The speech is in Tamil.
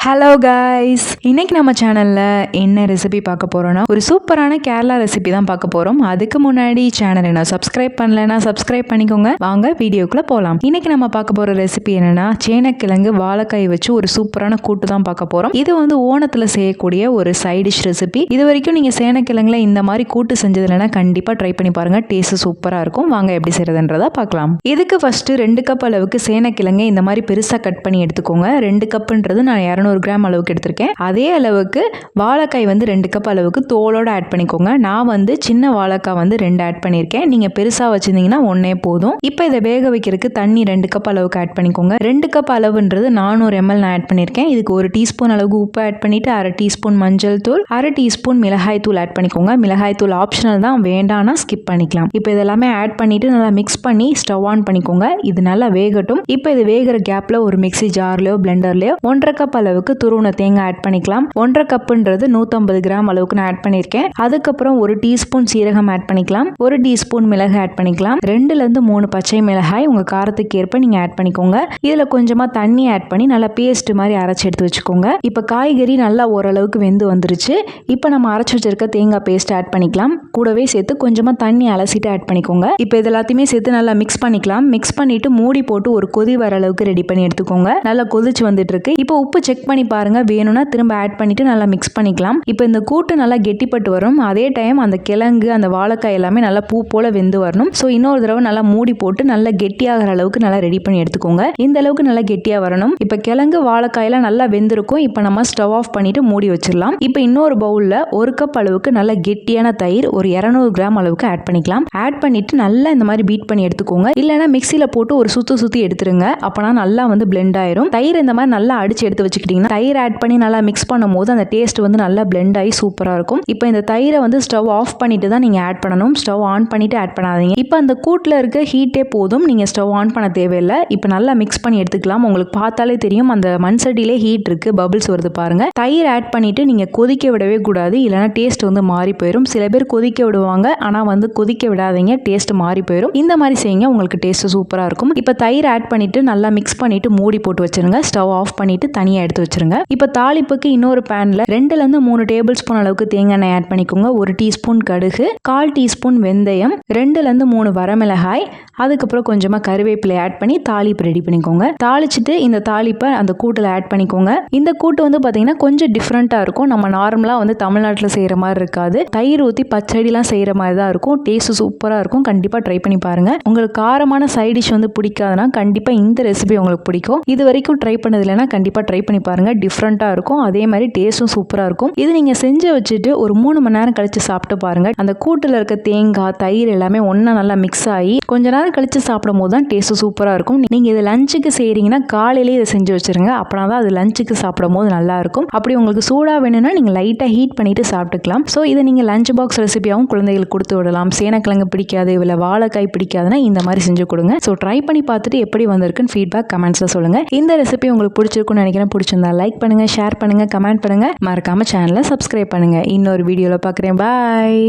ஹலோ கைஸ், இன்னைக்கு நம்ம சேனல்ல என்ன ரெசிபி பார்க்க போறோம்னா ஒரு சூப்பரான கேரளா ரெசிபி தான் பார்க்க போறோம். அதுக்கு முன்னாடி சேனலை நான் சப்ஸ்கிரைப் பண்ணலைன்னா சப்ஸ்கிரைப் பண்ணிக்கோங்க. வாங்க வீடியோக்குள்ள போகலாம். இன்னைக்கு நம்ம பார்க்க போற ரெசிபி என்னன்னா சேனக்கிழங்கு வாழைக்காய் வச்சு ஒரு சூப்பரான கூட்டு தான் பார்க்க போறோம். இது வந்து ஓணத்துல செய்யக்கூடிய ஒரு சைட் டிஷ் ரெசிபி. இது வரைக்கும் நீங்க சேனக்கிழங்குல இந்த மாதிரி கூட்டு செஞ்சது இல்லைன்னா கண்டிப்பா ட்ரை பண்ணி பாருங்க. டேஸ்ட் சூப்பரா இருக்கும். வாங்க எப்படி செய்யறதுன்றதா பார்க்கலாம். இதுக்கு ஃபர்ஸ்ட் 2 கப் அளவுக்கு சேனக்கிழங்கு இந்த மாதிரி பெருசா கட் பண்ணி எடுத்துக்கோங்க. 2 கப்ன்றது நான் 200 கிராம் அளவுக்கு எடுத்திருக்கேன். அதே அளவுக்கு வாழைக்காய் வந்து 2 கப் அளவுக்கு தோலோட ஆட் பண்ணிக்கோங்க. நான் வந்து சின்ன வாழைக்காய் வந்து 2 ஆட் பண்ணியிருக்கேன். நீங்க பெருசா வச்சிருந்தீங்கன்னா ஒன்னே போதும். இப்போ இதை வேக வைக்கிறதுக்கு தண்ணி 2 கப் அளவுக்கு ஆட் பண்ணிக்கோங்க. 2 கப் அளவுன்றது 400 ml நான் ஆட் பண்ணியிருக்கேன். இதுக்கு 1 டீஸ்பூன் அளவுக்கு உப்பு ஆட் பண்ணிட்டு 1/2 டீஸ்பூன் மஞ்சள் தூள், 1/2 டீஸ்பூன் மிளகாய் தூள் ஆட் பண்ணிக்கோங்க. மிளகாய் தூள் ஆப்ஷனல் தான், வேண்டாம்னா ஸ்கிப் பண்ணிக்கலாம். இப்போ இதெல்லாமே ஆட் பண்ணிட்டு நல்லா மிக்ஸ் பண்ணி ஸ்டவ் ஆன் பண்ணிக்கோங்க. இது நல்லா வேகட்டும். இப்போ இது வேகிற கேப்ல ஒரு மிக்ஸி ஜார்லயோ பிளெண்டர்லயோ 1/2 கப் அளவுக்கு துருவன தேங்காய் ஆட் பண்ணிக்கலாம். 1/2 கப்புன்றது 150 கிராம் அளவுக்கு நான் ஆட் பண்ணியிருக்கேன். அதுக்கப்புறம் 1 டீஸ்பூன் சீரகம் ஆட் பண்ணிக்கலாம். 1 டீஸ்பூன் மிளகு ஆட் பண்ணிக்கலாம். 2ல இருந்து 3 பச்சை மிளகாய் உங்க காரத்துக்கு ஏற்ப நீங்க ஆட் பண்ணிக்கோங்க. இதுல கொஞ்சமா தண்ணி ஆட் பண்ணி நல்லா பேஸ்ட் மாதிரி அரைச்சு எடுத்து வச்சுக்கோங்க. இப்போ காய்கறி நல்லா ஓரளவுக்கு வெந்து வந்துருச்சு. இப்போ நம்ம அரைச்சு வச்சிருக்க தேங்காய் பேஸ்ட் ஆட் பண்ணிக்கலாம். கூடவே சேர்த்து கொஞ்சமா தண்ணி அலசிட்டு ஆட் பண்ணிக்கோங்க. இப்போ இது எல்லாத்தையுமே சேர்த்து நல்லா மிக்ஸ் பண்ணிக்கலாம். மிக்ஸ் பண்ணிட்டு மூடி போட்டு ஒரு கொதி வர அளவுக்கு ரெடி பண்ணி எடுத்துக்கோங்க. நல்லா கொதிச்சு வந்துட்டு இருக்கு. இப்போ உப்பு செக் பண்ணி பாருங்க. வேணும்னா திரும்ப ஆட் பண்ணிட்டு நல்லா மிக்ஸ் பண்ணிக்கலாம். இப்போ இந்த கூட்டு நல்லா கெட்டிப்பட்டு வரும். அதே டைம் அந்த கிழங்கு அந்த வாழைக்காய் எல்லாமே நல்லா பூ போல வெந்து வரணும். ஸோ இன்னொரு தடவை நல்லா மூடி போட்டு நல்லா கெட்டியாகிற அளவுக்கு நல்லா ரெடி பண்ணி எடுத்துக்கோங்க. இந்த அளவுக்கு நல்லா கெட்டியா வரணும். இப்போ கிழங்கு வாழைக்காயெல்லாம் நல்லா வெந்திருக்கும். இப்போ நம்ம ஸ்டவ் ஆஃப் பண்ணிட்டு மூடி வச்சிடலாம். இப்போ இன்னொரு பவுல்ல 1 கப் அளவுக்கு நல்ல கெட்டியான தயிர் ஒரு 200 கிராம் அளவுக்கு ஆட் பண்ணிக்கலாம். ஆட் பண்ணிட்டு நல்லா இந்த மாதிரி பீட் பண்ணி எடுத்துக்கோங்க. இல்லைன்னா மிக்சியில போட்டு ஒரு சுத்தி எடுத்துருங்க. அப்பனா நல்லா வந்து பிளெண்ட் ஆயிரும். தயிர் இந்த மாதிரி நல்லா அடிச்சு எடுத்து வச்சுக்கிட்டீங்கன்னா தயிர் ஆட் பண்ணி நல்லா மிக்ஸ் பண்ணும்போது அந்த டேஸ்ட் வந்து நல்லா பிளெண்ட் ஆகி சூப்பரா இருக்கும். இப்போ இந்த தயிரை வந்து ஸ்டவ் ஆஃப் பண்ணிட்டு தான் நீங்க ஆட் பண்ணணும். ஸ்டவ் ஆன் பண்ணிட்டு ஆட் பண்ணாதீங்க. இப்போ அந்த கூட்டுல இருக்க ஹீட்டே போதும். நீங்க ஸ்டவ் ஆன் பண்ண தேவையில்லை. இப்போ நல்லா மிக்ஸ் பண்ணி எடுத்துக்கலாம். உங்களுக்கு பார்த்தாலே தெரியும் அந்த மண் சட்டியிலே ஹீட் இருக்கு, பபிள்ஸ் வருது பாருங்க. தயிர் ஆட் பண்ணிட்டு நீங்க கொதிக்க விடவே கூடாது. இல்லைன்னா டேஸ்ட் வந்து மாறி போயிடும். சில பேர் கொதிக்க விடுவாங்க, ஆனா வந்து கொதிக்க விடாதீங்க, டேஸ்ட் மாறி போயிடும். இந்த மாதிரி செய்யுங்க, உங்களுக்கு டேஸ்ட் சூப்பரா இருக்கும். இப்போ தயிர் ஆட் பண்ணிட்டு நல்லா மிக்ஸ் பண்ணிட்டு மூடி போட்டு வச்சிருங்க. ஸ்டவ் ஆஃப் பண்ணிட்டு தனியா எடுத்து வச்சிருங்க. இப்போ தாளிப்புக்கு இன்னொரு பேன்ல 2ல இருந்து 3 டேபிள் ஸ்பூன் அளவுக்கு தேங்காய் எண்ணெய் ஆட் பண்ணிக்கோங்க. 1 டீஸ்பூன் கடுகு, 1/4 டீஸ்பூன் வெந்தயம், 2ல இருந்து 3 வரமிளகாய், அதுக்கப்புறம் கொஞ்சமா கருவேப்பிலை ஆட் பண்ணி தாளிப்பு ரெடி பண்ணிக்கோங்க. தாளிச்சுட்டு இந்த தாளிப்பை அந்த கூட்டுல ஆட் பண்ணிக்கோங்க. இந்த கூட்டு வந்து பாத்தீங்கன்னா கொஞ்சம் டிஃப்ரெண்டா இருக்கும். நம்ம நார்மலா வந்து தமிழ்நாட்டில் செய்யற மாதிரி இருக்காது. தயிர் ஊற்றி பச்சடிலாம் செய்யற மாதிரி தான் இருக்கும். டேஸ்ட் சூப்பரா இருக்கும். கண்டிப்பா ட்ரை பண்ணி பாருங்க. உங்களுக்கு காரமான சைட் டிஷ் வந்து பிடிக்காதுன்னா கண்டிப்பா இந்த ரெசிபி உங்களுக்கு பிடிக்கும். இது வரைக்கும் ட்ரை பண்ணது இல்லைன்னா கண்டிப்பா ட்ரை பண்ணி பாருங்க. டிஃப்ரெண்டா இருக்கும். அதே மாதிரி டேஸ்டும் சூப்பரா இருக்கும். இது நீங்க செஞ்சு வச்சுட்டு ஒரு 3 மணி நேரம் கழிச்சு சாப்பிட்டு பாருங்க. அந்த கூட்டுல இருக்க தேங்காய் தயிர் எல்லாமே ஒண்ணா நல்லா மிக்ஸ் ஆகி கொஞ்ச நேரம் கழிச்சு சாப்பிடும் போது தான் டேஸ்ட் சூப்பரா இருக்கும். நீங்க இது லஞ்சுக்கு செய்யறீங்கன்னா காலையிலேயே இதை செஞ்சு வச்சிருங்க. அப்பனா தான் அது லஞ்சுக்கு சாப்பிடும் போது நல்லா இருக்கும். அப்படி உங்களுக்கு சூடா வேணும்னா நீங்க லைட்டா ஹீட் பண்ணிட்டு சாப்பிட்டுக்கலாம். ஸோ இதை நீங்க லஞ்ச் பாக்ஸ் ரெசிபியாவும் குழந்தைகளுக்கு கொடுத்து விடலாம். சேனக்கிழங்கு பிடிக்காது, இல்லை வாழைக்காய் பிடிக்காதுன்னா இந்த மாதிரி செஞ்சு கொடுங்க. ஸோ ட்ரை பண்ணி பார்த்துட்டு எப்படி வந்திருக்குன்னு ஃபீட்பேக் கமெண்ட்ஸ்ல சொல்லுங்க. இந்த ரெசிபி உங்களுக்கு பிடிச்சிருக்குன்னு நினைக்கிறேன். பிடிச்சிருந்தா லைக் பண்ணுங்க, ஷேர் பண்ணுங்க, கமெண்ட் பண்ணுங்க. மறக்காம சேனலை சப்ஸ்கிரைப் பண்ணுங்க. இன்னொரு வீடியோல பார்க்குறேன். பாய்.